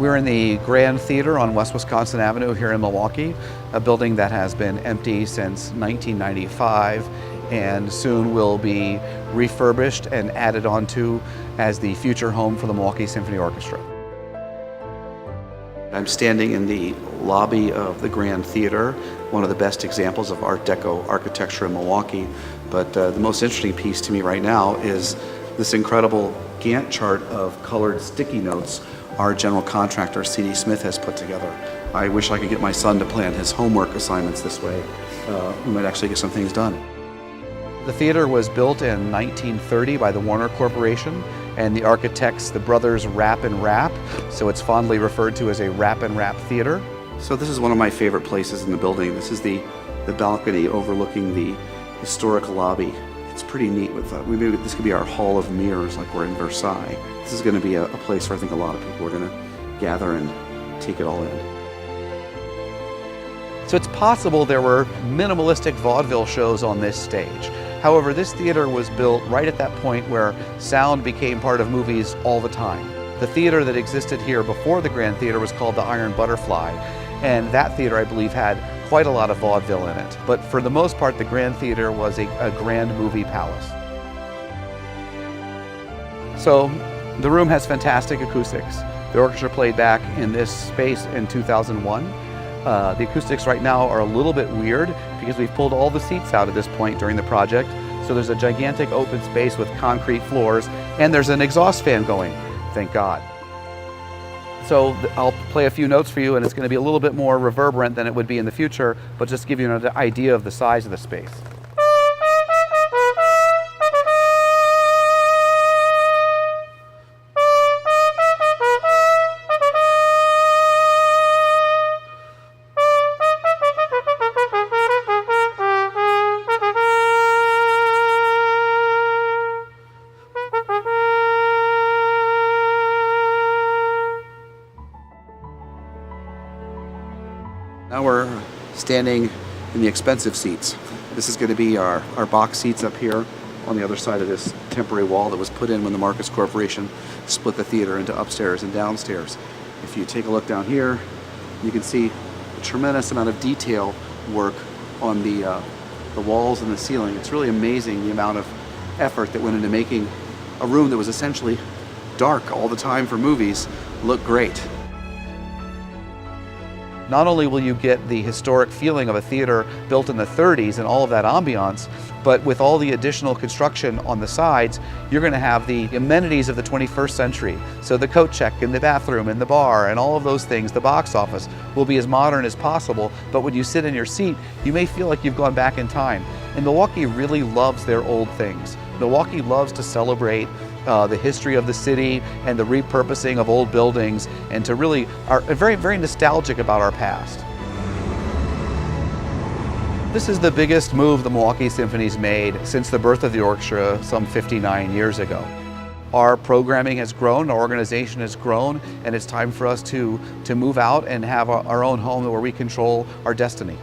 We're in the Grand Theater on West Wisconsin Avenue here in Milwaukee, a building that has been empty since 1995 and soon will be refurbished and added onto as the future home for the Milwaukee Symphony Orchestra. I'm standing in the lobby of the Grand Theater, one of the best examples of Art Deco architecture in Milwaukee. But the most interesting piece to me right now is this incredible Gantt chart of colored sticky notes our general contractor, C.D. Smith, has put together. I wish I could get my son to plan his homework assignments this way. We might actually get some things done. The theater was built in 1930 by the Warner Corporation, and the architects, the brothers Rapp and Rapp, so it's fondly referred to as a Rapp and Rapp theater. So this is one of my favorite places in the building. This is the balcony overlooking the historic lobby. It's pretty neat. Maybe this could be our hall of mirrors like we're in Versailles. This is going to be a place where I think a lot of people are going to gather and take it all in. So it's possible there were minimalistic vaudeville shows on this stage. However, this theater was built right at that point where sound became part of movies all the time. The theater that existed here before the Grand Theater was called the Iron Butterfly, and that theater, I believe, had quite a lot of vaudeville in it. But for the most part, the Grand Theater was a grand movie palace. So the room has fantastic acoustics. The orchestra played back in this space in 2001. The acoustics right now are a little bit weird because we've pulled all the seats out at this point during the project. So there's a gigantic open space with concrete floors, and there's an exhaust fan going, thank God. So I'll play a few notes for you, and it's going to be a little bit more reverberant than it would be in the future, but just give you an idea of the size of the space. Now we're standing in the expensive seats. This is going to be our box seats up here on the other side of this temporary wall that was put in when the Marcus Corporation split the theater into upstairs and downstairs. If you take a look down here, you can see a tremendous amount of detail work on the walls and the ceiling. It's really amazing the amount of effort that went into making a room that was essentially dark all the time for movies look great. Not only will you get the historic feeling of a theater built in the 30s and all of that ambiance, but with all the additional construction on the sides, you're going to have the amenities of the 21st century. So the coat check and the bathroom and the bar and all of those things, the box office, will be as modern as possible. But when you sit in your seat, you may feel like you've gone back in time. And Milwaukee really loves their old things. Milwaukee loves to celebrate the history of the city and the repurposing of old buildings, and to really are very, very nostalgic about our past. This is the biggest move the Milwaukee Symphony's made since the birth of the orchestra some 59 years ago. Our programming has grown, our organization has grown, and it's time for us to move out and have our own home where we control our destiny.